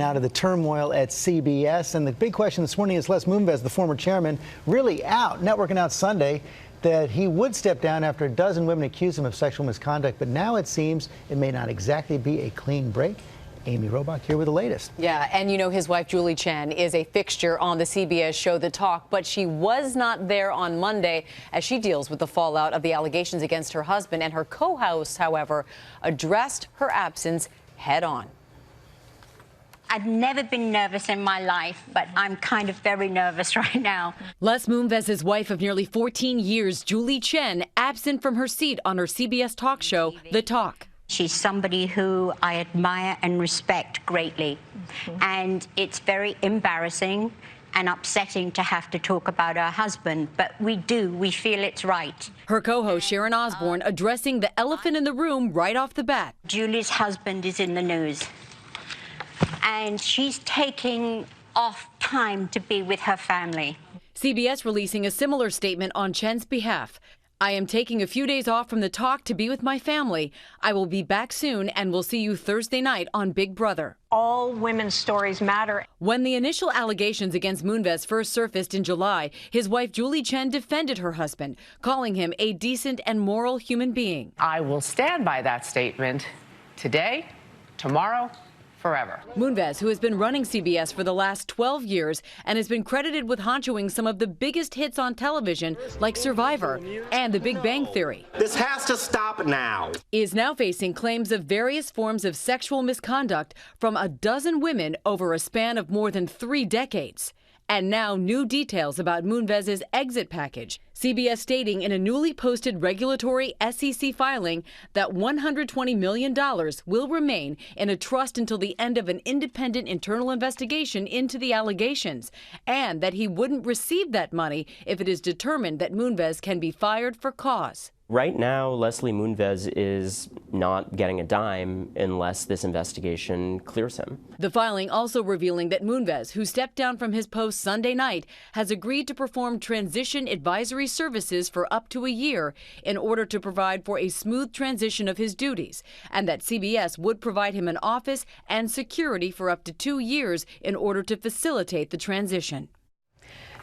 now to the turmoil at CBS. And the big question this morning is Les Moonves, the former chairman, really out. Network announced Sunday that he would step down after a dozen women accused him of sexual misconduct. But now it seems it may not exactly be a clean break. Amy Robach here with the latest. Yeah, and you know his wife Julie Chen is a fixture on the CBS show The Talk, but she was not there on Monday as she deals with the fallout of the allegations against her husband. And her co-host, however, addressed her absence head on. I've never been nervous in my life, but I'm kind of very nervous right now. Les Moonves' wife of nearly 14 years, Julie Chen, absent from her seat on her CBS talk show, The Talk. She's somebody who I admire and respect greatly. And it's very embarrassing and upsetting to have to talk about her husband, but we feel it's right. Her co-host Sharon Osbourne addressing the elephant in the room right off the bat. Julie's husband is in the news, and she's taking off time to be with her family. CBS releasing a similar statement on Chen's behalf. I am taking a few days off from The Talk to be with my family. I will be back soon and will see you Thursday night on Big Brother. All women's stories matter. When the initial allegations against Moonves first surfaced in July, his wife Julie Chen defended her husband, calling him a decent and moral human being. I will stand by that statement today, tomorrow, forever. Moonves, who has been running CBS for the last 12 years and has been credited with honchoing some of the biggest hits on television like Survivor and The Big Bang Theory. This has to stop now. Is now facing claims of various forms of sexual misconduct from a dozen women over a span of more than 3 decades. And now new details about Moonves' exit package. CBS stating in a newly posted regulatory SEC filing that $120 million will remain in a trust until the end of an independent internal investigation into the allegations, and that he wouldn't receive that money if it is determined that Moonves can be fired for cause. Right now, Leslie Moonves is not getting a dime unless this investigation clears him. The filing also revealing that Moonves, who stepped down from his post Sunday night, has agreed to perform transition advisory services for up to a year in order to provide for a smooth transition of his duties, and that CBS would provide him an office and security for up to 2 years in order to facilitate the transition.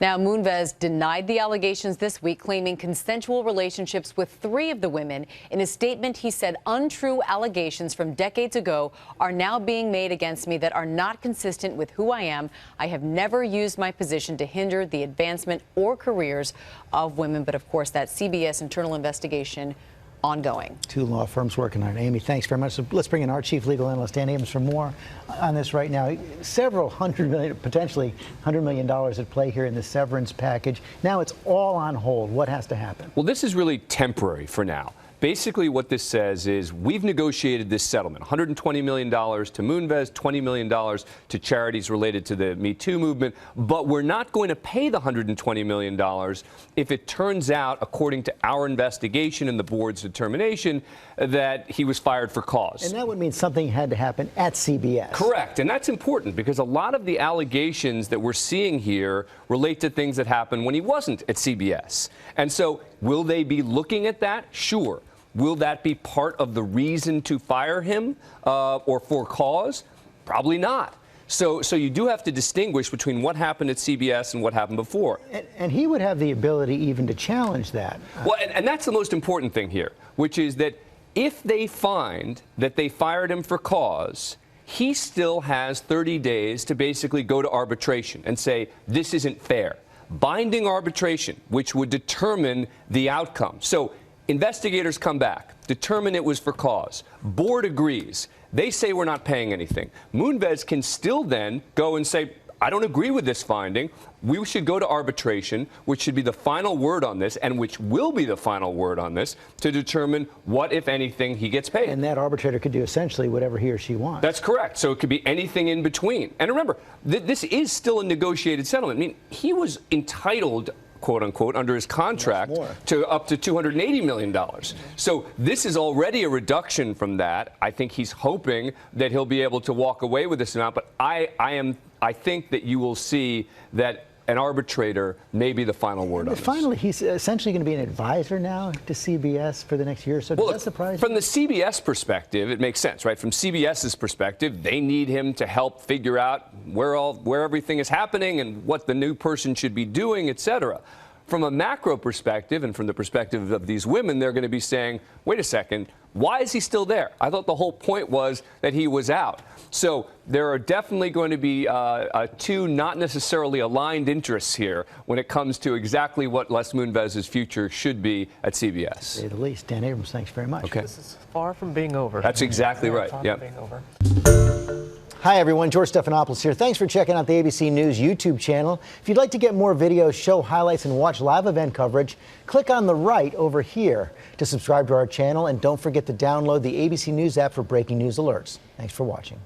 Now, Moonves denied the allegations this week, claiming consensual relationships with 3 of the women. In a statement, he said untrue allegations from decades ago are now being made against me that are not consistent with who I am. I have never used my position to hinder the advancement or careers of women. But, of course, that CBS internal investigation ongoing. 2 law firms working on it. Amy, thanks very much. So let's bring in our chief legal analyst, Dan Abrams, for more on this right now. Several hundred million, potentially $100 million at play here in the severance package. Now it's all on hold. What has to happen? Well, this is really temporary for now. Basically, what this says is we've negotiated this settlement, $120 million to Moonves, $20 million to charities related to the Me Too movement, but we're not going to pay the $120 million if it turns out, according to our investigation and the board's determination, that he was fired for cause. And that would mean something had to happen at CBS. Correct. And that's important because a lot of the allegations that we're seeing here relate to things that happened when he wasn't at CBS. And so will they be looking at that? Sure. Will that be part of the reason to fire him or for cause? Probably not. So you do have to distinguish between what happened at CBS and what happened before. And he would have the ability even to challenge that. Well, and that's the most important thing here, which is that if they find that they fired him for cause, he still has 30 days to basically go to arbitration and say, this isn't fair. Binding arbitration, which would determine the outcome. So investigators come back, determine it was for cause. Board agrees. They say we're not paying anything. Moonves can still then go and say, I don't agree with this finding. We should go to arbitration, which should be the final word on this, and which will be the final word on this, to determine what, if anything, he gets paid. And that arbitrator could do essentially whatever he or she wants. That's correct. So it could be anything in between. And remember, this is still a negotiated settlement. I mean, he was entitled, quote unquote, under his contract to up to $280 million. So this is already a reduction from that. I think he's hoping that he'll be able to walk away with this amount. But I think that you will see that an arbitrator may be the final word on this. Finally, he's essentially going to be an advisor now to CBS for the next year or so. Does that surprise you? From the CBS perspective, it makes sense, right? From CBS's perspective, they need him to help figure out where everything is happening and what the new person should be doing, et cetera. From a macro perspective and from the perspective of these women, they're going to be saying, wait a second, why is he still there? I thought the whole point was that he was out. So there are definitely going to be two not necessarily aligned interests here when it comes to exactly what Les Moonves' future should be at CBS. To say the least. Dan Abrams, thanks very much. Okay. This is far from being over. That's exactly right. Far Yep. from being over. Hi, everyone. George Stephanopoulos here. Thanks for checking out the ABC News YouTube channel. If you'd like to get more videos, show highlights, and watch live event coverage, click on the right over here to subscribe to our channel. And don't forget to download the ABC News app for breaking news alerts. Thanks for watching.